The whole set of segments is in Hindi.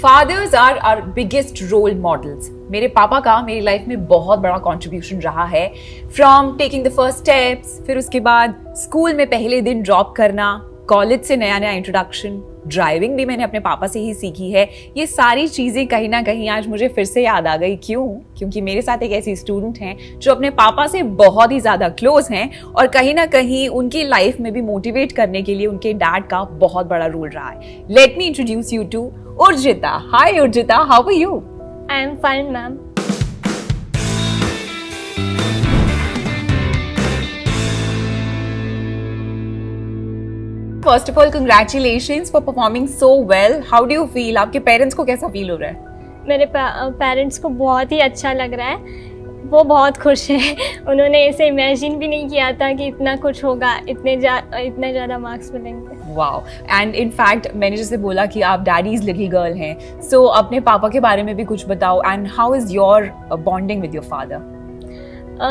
Fathers are our biggest role models. मेरे पापा का मेरी लाइफ में बहुत बड़ा कंट्रीब्यूशन रहा है। From taking the first steps, फिर उसके बाद स्कूल में पहले दिन ड्रॉप करना, कॉलेज से नया नया इंट्रोडक्शन, ड्राइविंग भी मैंने अपने पापा से ही सीखी है। ये सारी चीज़ें कहीं ना कहीं आज मुझे फिर से याद आ गई। क्यों? क्योंकि मेरे साथ एक ऐसी स्टूडेंट हैं जो अपने पापा से बहुत ही ज़्यादा क्लोज हैं और कहीं ना कहीं उनकी लाइफ में भी मोटिवेट करने के लिए उनके डैड का बहुत बड़ा रोल रहा है। Let me introduce you to Urjita. Hi Urjita, how are you? I am fine, ma'am. First of all congratulations for performing so well. How do you feel? आपके पेरेंट्स को कैसा फील हो रहा है? मेरे पेरेंट्स को बहुत ही अच्छा लग रहा है। वो बहुत खुश हैं। उन्होंने ऐसे इमेजिन भी नहीं किया था कि इतना कुछ होगा, इतने ज़्यादा मार्क्स मिलेंगे। वाओ। एंड इन फैक्ट मैंने जैसे बोला कि आप डैडीज लिटिल गर्ल हैं, सो अपने पापा के बारे में भी कुछ बताओ। And how is your bonding with your father?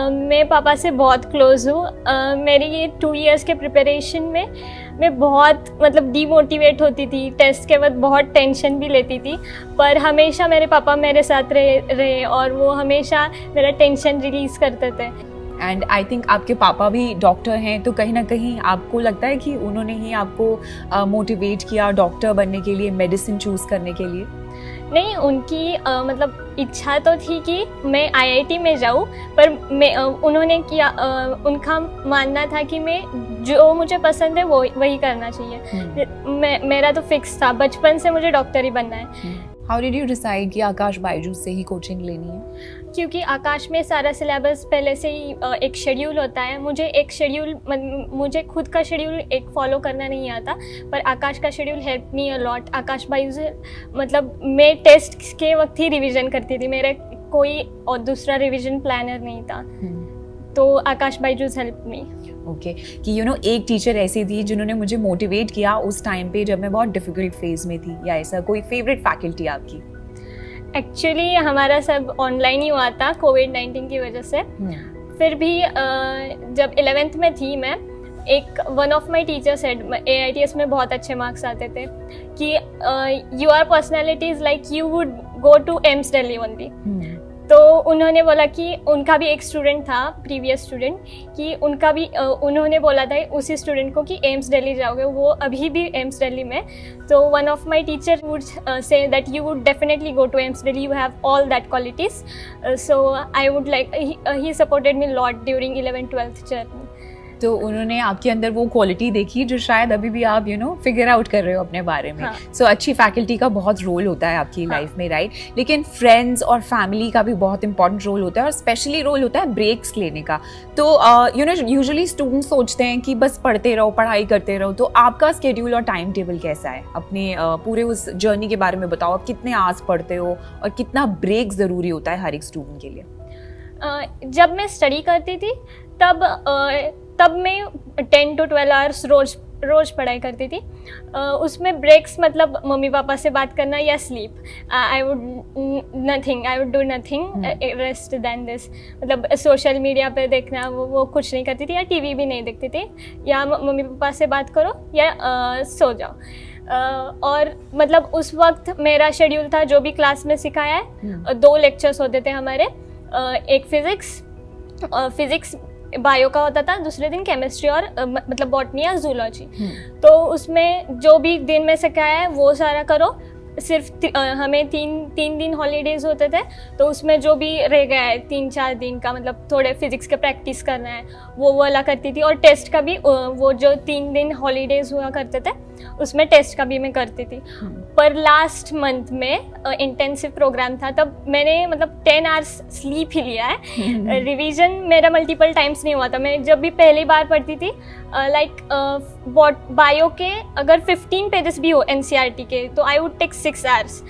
मैं पापा से बहुत क्लोज हूँ। मेरी ये 2 इयर्स के प्रिपरेशन में मैं बहुत डीमोटिवेट होती थी। टेस्ट के वक्त बहुत टेंशन भी लेती थी, पर हमेशा मेरे पापा मेरे साथ रहे और वो हमेशा मेरा टेंशन रिलीज़ करते थे। एंड आई थिंक आपके पापा भी डॉक्टर हैं, तो कहीं ना कहीं आपको लगता है कि उन्होंने ही आपको मोटिवेट किया डॉक्टर बनने के लिए, मेडिसिन चूज़ करने के लिए? नहीं, उनकी इच्छा तो थी कि मैं आईआईटी में जाऊँ, पर उन्होंने किया, उनका मानना था कि मैं जो मुझे पसंद है वो वही करना चाहिए। मेरा तो फिक्स था, बचपन से मुझे डॉक्टर ही बनना है। हाउ डिड यू डिसाइड कि आकाश बायजूस से ही कोचिंग लेनी है? क्योंकि आकाश में सारा सिलेबस पहले से ही एक शेड्यूल होता है। मुझे खुद का शेड्यूल एक फॉलो करना नहीं आता, पर आकाश का schedule help me a lot. Aakash Byju's मैं टेस्ट के वक्त ही रिवीजन करती थी, मेरा कोई और दूसरा रिवीजन प्लानर नहीं था। तो आकाश बायजूस हेल्प मी। ओके, कि एक टीचर ऐसी थी जिन्होंने मुझे मोटिवेट किया उस टाइम पे जब मैं बहुत डिफिकल्ट फेज में थी, या ऐसा कोई फेवरेट फैकल्टी आपकी? एक्चुअली हमारा सब ऑनलाइन ही हुआ था कोविड-19 की वजह से। फिर भी जब 11th में थी मैं, one of my teacher said, AITS में बहुत अच्छे मार्क्स आते थे, कि your personality is like you would go to AIIMS Delhi only. तो उन्होंने बोला कि उनका भी एक स्टूडेंट था, प्रीवियस स्टूडेंट, कि उन्होंने बोला था उसी स्टूडेंट को कि एम्स दिल्ली जाओगे, वो अभी भी एम्स दिल्ली में। तो one of my teacher would say that you would definitely go to AIIMS Delhi, you have all that qualities. So I would like, he supported me lot during 11th-12th journey. तो उन्होंने आपके अंदर वो क्वालिटी देखी जो शायद अभी भी आप फिगर आउट कर रहे हो अपने बारे में। सो अच्छी फैकल्टी का बहुत रोल होता है आपकी लाइफ में, राइट? लेकिन फ्रेंड्स और फैमिली का भी बहुत इंपॉर्टेंट रोल होता है, और स्पेशली रोल होता है ब्रेक्स लेने का। तो यूजुअली स्टूडेंट्स सोचते हैं कि बस पढ़ते रहो, पढ़ाई करते रहो। तो आपका स्केड्यूल और टाइम टेबल कैसा है? अपने पूरे उस जर्नी के बारे में बताओ। आप कितने आवर्स पढ़ते हो और कितना ब्रेक ज़रूरी होता है हर एक स्टूडेंट के लिए? जब मैं स्टडी करती थी तब मैं 10 to 12 आवर्स रोज पढ़ाई करती थी। उसमें ब्रेक्स मम्मी पापा से बात करना या sleep. I would do nothing rest then this. Social media पे देखना वो कुछ नहीं करती थी, या टीवी भी नहीं देखती थी, या मम्मी पापा से बात करो या सो जाओ। और उस वक्त मेरा शेड्यूल था जो भी क्लास में सिखाया है। 2 लेक्चर्स होते थे हमारे, एक फिजिक्स बायो का होता था, दूसरे दिन केमिस्ट्री और बॉटनी या जूलॉजी। तो उसमें जो भी दिन में सिखाया है वो सारा करो। सिर्फ हमें तीन दिन हॉलीडेज होते थे, तो उसमें जो भी रह गया है 3-4 दिन का, थोड़े फिजिक्स के प्रैक्टिस करना है, वो वाला करती थी। और टेस्ट का भी, वो जो 3 दिन हॉलीडेज हुआ करते थे उसमें टेस्ट का भी मैं करती थी। पर लास्ट मंथ में इंटेंसिव प्रोग्राम था, तब मैंने 10 आवर्स स्लीप ही लिया है। रिवीजन मेरा मल्टीपल टाइम्स नहीं हुआ था। मैं जब भी पहली बार पढ़ती थी, बायो के अगर 15 पेजेस भी हो NCERT के, तो I would take 6 hours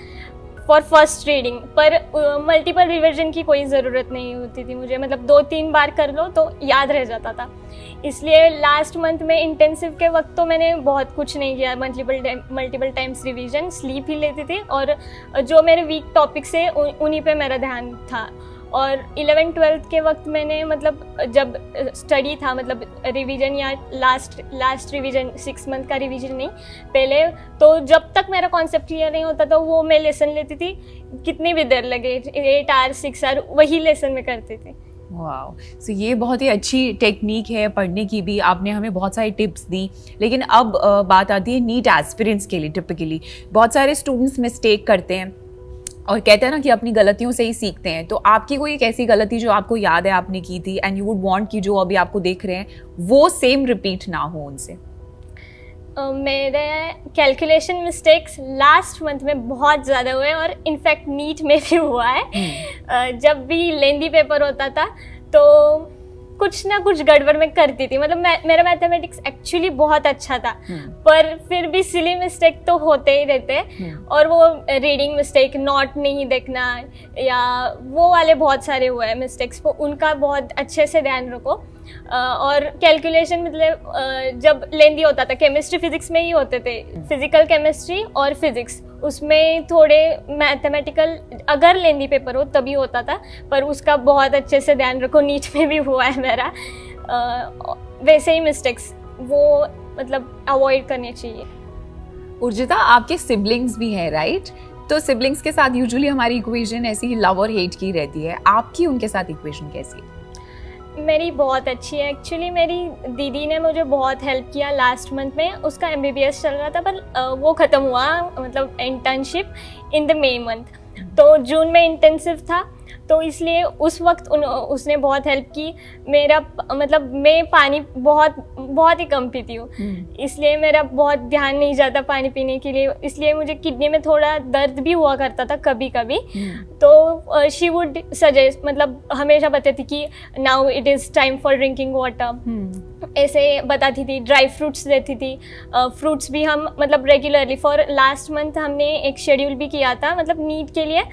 for first reading. पर मल्टीपल रिविजन की कोई ज़रूरत नहीं होती थी मुझे, 2-3 बार कर लो तो याद रह जाता था। इसलिए लास्ट मंथ में इंटेंसिव के वक्त तो मैंने बहुत कुछ नहीं किया, मल्टीपल टाइम्स रिवीजन, स्लीप ही लेती थी, और जो मेरे वीक टॉपिक्स है उन्हीं पे मेरा ध्यान था। और 11th-12th के वक्त मैंने मतलब जब स्टडी था, मतलब रिवीजन या लास्ट रिवीजन, 6 मंथ का रिवीजन नहीं पहले, तो जब तक मेरा कॉन्सेप्ट क्लियर नहीं होता था वो मैं लेसन लेती थी, कितनी भी देर लगे, 8 आवर 6 आवर वही लेसन में करती थी। वाओ, सो ये बहुत ही अच्छी टेक्निक है पढ़ने की भी, आपने हमें बहुत सारी टिप्स दी। लेकिन अब बात आती है नीट एस्पिरेंट्स के लिए। टिपिकली बहुत सारे स्टूडेंट्स मिस्टेक करते हैं और कहते हैं ना कि अपनी गलतियों से ही सीखते हैं, तो आपकी कोई एक ऐसी गलती जो आपको याद है आपने की थी एंड यू वुड वांट कि जो अभी आपको देख रहे हैं वो सेम रिपीट ना हो उनसे? मेरे कैलकुलेशन मिस्टेक्स लास्ट मंथ में बहुत ज़्यादा हुए और इनफैक्ट नीट में भी हुआ है। जब भी लेंदी पेपर होता था तो कुछ ना कुछ गड़बड़ में करती थी, मतलब मेरा मैथमेटिक्स एक्चुअली बहुत अच्छा था, पर फिर भी सिली मिस्टेक तो होते ही रहते हैं। और वो रीडिंग मिस्टेक, नोट नहीं देखना या वो वाले बहुत सारे हुए हैं मिस्टेक्स, वो उनका बहुत अच्छे से ध्यान रखो। और कैलकुलेशन मतलब जब लेंदी होता था, केमिस्ट्री फिजिक्स में ही होते थे, फिजिकल केमिस्ट्री और फिजिक्स, उसमें थोड़े मैथमेटिकल अगर लेंदी पेपर हो तभी होता था, पर उसका बहुत अच्छे से ध्यान रखो। नीट में भी हुआ है मेरा वैसे ही मिस्टेक्स, वो मतलब अवॉइड करनी चाहिए। उर्जिता, आपके सिबलिंग्स भी हैं राइट? तो सिबलिंग्स के साथ यूजुअली हमारी इक्वेशन ऐसी ही लव और हेट की रहती है, आपकी उनके साथ इक्वेशन कैसी है? मेरी बहुत अच्छी है एक्चुअली। मेरी दीदी ने मुझे बहुत हेल्प किया लास्ट मंथ में, उसका MBBS चल रहा था पर वो ख़त्म हुआ, मतलब internship in the May month, तो जून में इंटेंसिव था, तो इसलिए उस वक्त उसने बहुत हेल्प की। मेरा मतलब मैं पानी बहुत ही कम पीती हूँ, इसलिए मेरा बहुत ध्यान नहीं जाता पानी पीने के लिए, इसलिए मुझे किडनी में थोड़ा दर्द भी हुआ करता था कभी कभी। तो शी वुड सजेस्ट, मतलब हमेशा बताती कि now it is time for drinking water, ऐसे बताती थी। ड्राई फ्रूट्स देती थी, फ्रूट्स भी हम मतलब रेगुलरली। फॉर लास्ट मंथ हमने एक शेड्यूल भी किया था, मतलब नीट के लिए।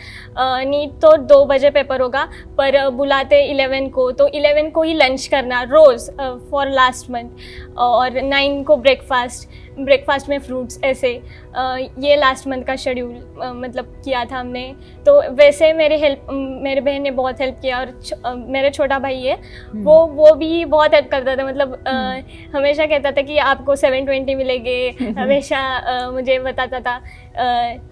नीट तो 2 बजे पेपर होगा, पर बुलाते 11 को, तो 11 को ही लंच करना रोज़ फॉर लास्ट मंथ, और 9 को ब्रेकफास्ट में फ्रूट्स, ऐसे ये लास्ट मंथ का शेड्यूल मतलब किया था हमने। तो वैसे मेरे बहन ने बहुत हेल्प किया, और मेरा छोटा भाई है वो भी बहुत हेल्प करता था, मतलब हमेशा कहता था कि आपको 720 मिलेंगे, हमेशा मुझे बताता था,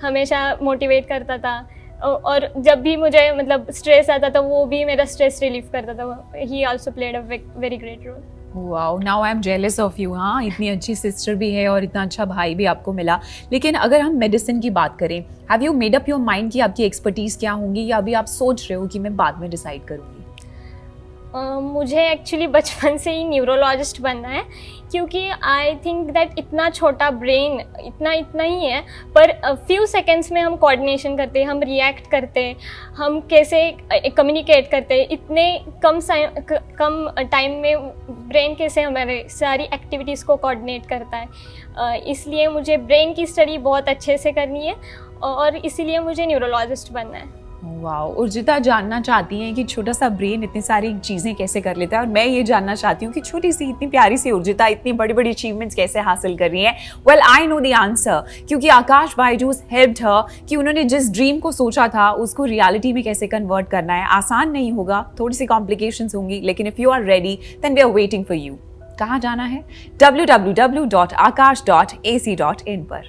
हमेशा मोटिवेट करता था। और जब भी मुझे मतलब स्ट्रेस आता था वो भी मेरा स्ट्रेस रिलीफ करता था। He also played a very great role. Wow, now I am jealous of you. हाँ, इतनी अच्छी सिस्टर भी है और इतना अच्छा भाई भी आपको मिला। लेकिन अगर हम मेडिसिन की बात करें, have you made up your mind कि आपकी एक्सपर्टीज क्या होंगी, या अभी आप सोच रहे हो कि मैं बाद में डिसाइड करूँगी? मुझे एक्चुअली बचपन से ही न्यूरोलॉजिस्ट बनना है, क्योंकि आई थिंक दैट इतना छोटा ब्रेन इतना ही है, पर फ्यू सेकेंड्स में हम कोऑर्डिनेशन करते हैं, हम रिएक्ट करते हैं, हम कैसे कम्युनिकेट करते हैं, इतने कम टाइम में ब्रेन कैसे हमारे सारी एक्टिविटीज़ को कोऑर्डिनेट करता है। इसलिए मुझे ब्रेन की स्टडी बहुत अच्छे से करनी है, और इसीलिए मुझे न्यूरोलॉजिस्ट बनना है। वाओ, उर्जिता जानना चाहती हैं कि छोटा सा ब्रेन इतनी सारी चीज़ें कैसे कर लेता है, और मैं ये जानना चाहती हूँ कि छोटी सी इतनी प्यारी सी उर्जिता इतनी बड़ी बड़ी अचीवमेंट्स कैसे हासिल कर रही है। Well, I know the answer, क्योंकि आकाश बायजूस हेल्प्ड हर कि उन्होंने जिस ड्रीम को सोचा था उसको रियलिटी में कैसे कन्वर्ट करना है। आसान नहीं होगा, थोड़ी सी कॉम्प्लिकेशंस होंगी, लेकिन if you are ready then we are waiting for you. कहाँ जाना है? www.akash.ac.in पर।